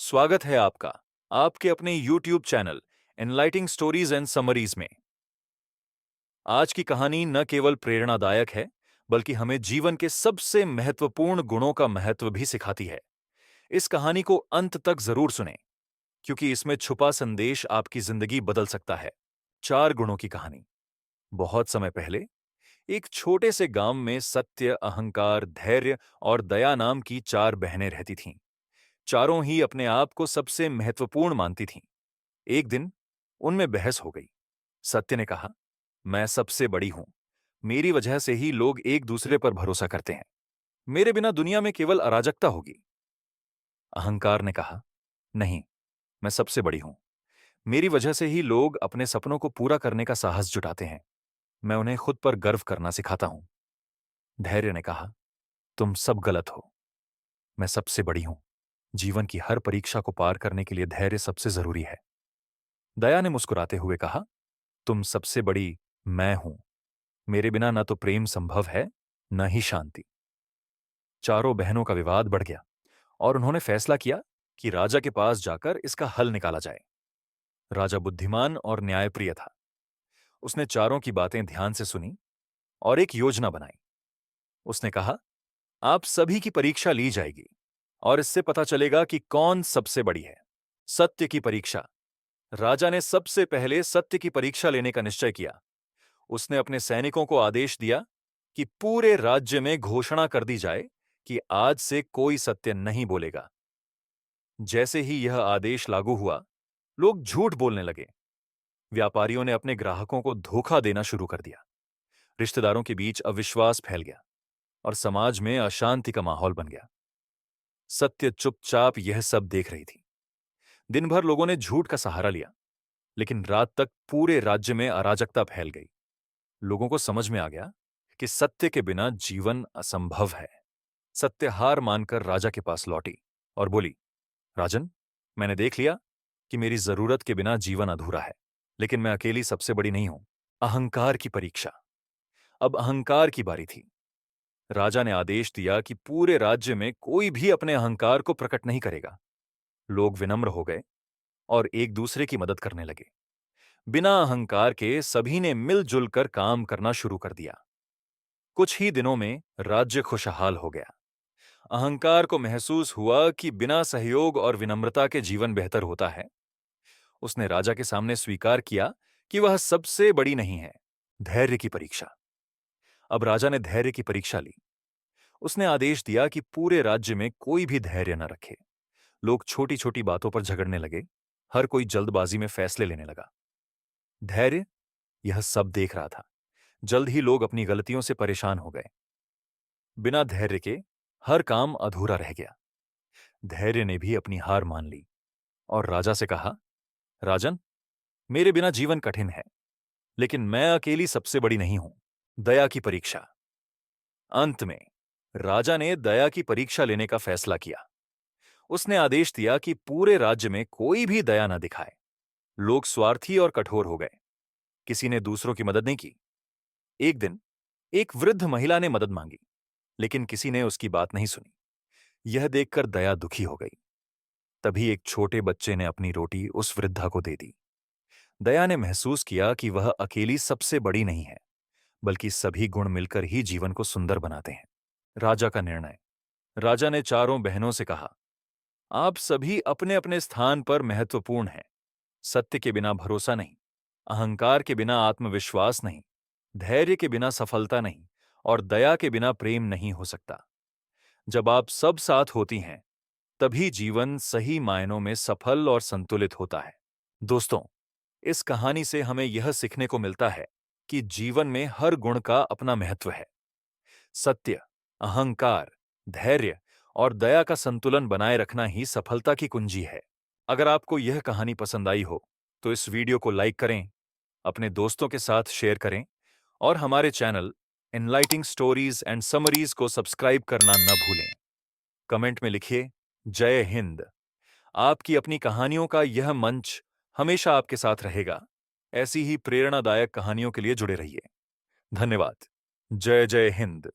स्वागत है आपका आपके अपने YouTube channel enlightening stories and summaries में। आज की कहानी न केवल प्रेरणादायक है, बल्कि हमें जीवन के सबसे महत्वपूर्ण गुणों का महत्व भी सिखाती है। इस कहानी को अंत तक जरूर सुनें, क्योंकि इसमें छुपा संदेश आपकी जिंदगी बदल सकता है। 4 गुणों की कहानी। बहुत समय पहले एक छोटे से गांव में सत्य, अहंकार, धैर्य और दया नाम की 4 बहनें रहती थीं। चारों ही अपने आप को सबसे महत्वपूर्ण मानती थीं। एक दिन उनमें बहस हो गई। सत्य ने कहा, मैं सबसे बड़ी हूं। मेरी वजह से ही लोग एक दूसरे पर भरोसा करते हैं। मेरे बिना दुनिया में केवल अराजकता होगी। अहंकार ने कहा, नहीं, मैं सबसे बड़ी हूं। मेरी वजह से ही लोग अपने सपनों को पूरा करने का साहस जुटाते हैं। मैं उन्हें खुद पर गर्व करना सिखाता हूं। धैर्य ने कहा, तुम सब गलत हो। मैं सबसे बड़ी हूं। जीवन की हर परीक्षा को पार करने के लिए धैर्य सबसे जरूरी है। दया ने मुस्कुराते हुए कहा, तुम सबसे बड़ी मैं हूं। मेरे बिना न तो प्रेम संभव है, न ही शांति। चारों बहनों का विवाद बढ़ गया और उन्होंने फैसला किया कि राजा के पास जाकर इसका हल निकाला जाए। राजा बुद्धिमान और न्यायप्रिय था। उसने चारों की बातें ध्यान से सुनी और एक योजना बनाई। उसने कहा, आप सभी की परीक्षा ली जाएगी और इससे पता चलेगा कि कौन सबसे बड़ी है। सत्य की परीक्षा। राजा ने सबसे पहले सत्य की परीक्षा लेने का निश्चय किया। उसने अपने सैनिकों को आदेश दिया कि पूरे राज्य में घोषणा कर दी जाए कि आज से कोई सत्य नहीं बोलेगा। जैसे ही यह आदेश लागू हुआ, लोग झूठ बोलने लगे। व्यापारियों ने अपने ग्राहकों को धोखा देना शुरू कर दिया। रिश्तेदारों के बीच अविश्वास फैल गया और समाज में अशांति का माहौल बन गया। सत्य चुपचाप यह सब देख रही थी। दिन भर लोगों ने झूठ का सहारा लिया, लेकिन रात तक पूरे राज्य में अराजकता फैल गई। लोगों को समझ में आ गया कि सत्य के बिना जीवन असंभव है। सत्य हार मानकर राजा के पास लौटी और बोली, राजन, मैंने देख लिया कि मेरी जरूरत के बिना जीवन अधूरा है, लेकिन मैं अकेली सबसे बड़ी नहीं हूं। अहंकार की परीक्षा। अब अहंकार की बारी थी। राजा ने आदेश दिया कि पूरे राज्य में कोई भी अपने अहंकार को प्रकट नहीं करेगा। लोग विनम्र हो गए और एक दूसरे की मदद करने लगे। बिना अहंकार के सभी ने मिलजुल कर काम करना शुरू कर दिया। कुछ ही दिनों में राज्य खुशहाल हो गया। अहंकार को महसूस हुआ कि बिना सहयोग और विनम्रता के जीवन बेहतर होता है। उसने राजा के सामने स्वीकार किया कि वह सबसे बड़ी नहीं है। धैर्य की परीक्षा। अब राजा ने धैर्य की परीक्षा ली। उसने आदेश दिया कि पूरे राज्य में कोई भी धैर्य न रखे। लोग छोटी छोटी बातों पर झगड़ने लगे। हर कोई जल्दबाजी में फैसले लेने लगा। धैर्य यह सब देख रहा था। जल्द ही लोग अपनी गलतियों से परेशान हो गए। बिना धैर्य के हर काम अधूरा रह गया। धैर्य ने भी अपनी हार मान ली और राजा से कहा, राजन, मेरे बिना जीवन कठिन है, लेकिन मैं अकेली सबसे बड़ी नहीं हूं। दया की परीक्षा। अंत में राजा ने दया की परीक्षा लेने का फैसला किया। उसने आदेश दिया कि पूरे राज्य में कोई भी दया न दिखाए। लोग स्वार्थी और कठोर हो गए। किसी ने दूसरों की मदद नहीं की। एक दिन एक वृद्ध महिला ने मदद मांगी, लेकिन किसी ने उसकी बात नहीं सुनी। यह देखकर दया दुखी हो गई। तभी एक छोटे बच्चे ने अपनी रोटी उस वृद्धा को दे दी। दया ने महसूस किया कि वह अकेली सबसे बड़ी नहीं है, बल्कि सभी गुण मिलकर ही जीवन को सुंदर बनाते हैं। राजा का निर्णय। राजा ने चारों बहनों से कहा, आप सभी अपने अपने स्थान पर महत्वपूर्ण हैं। सत्य के बिना भरोसा नहीं, अहंकार के बिना आत्मविश्वास नहीं, धैर्य के बिना सफलता नहीं और दया के बिना प्रेम नहीं हो सकता। जब आप सब साथ होती हैं, तभी जीवन सही मायनों में सफल और संतुलित होता है। दोस्तों, इस कहानी से हमें यह सीखने को मिलता है कि जीवन में हर गुण का अपना महत्व है। सत्य, अहंकार, धैर्य और दया का संतुलन बनाए रखना ही सफलता की कुंजी है। अगर आपको यह कहानी पसंद आई हो, तो इस वीडियो को लाइक करें, अपने दोस्तों के साथ शेयर करें और हमारे channel enlightening stories and summaries को सब्सक्राइब करना न भूलें। कमेंट में लिखिए, जय हिंद। आपकी अपनी कहानियों का यह मंच हमेशा आपके साथ रहेगा। ऐसी ही प्रेरणादायक कहानियों के लिए जुड़े रहिए। धन्यवाद। जय जय हिंद।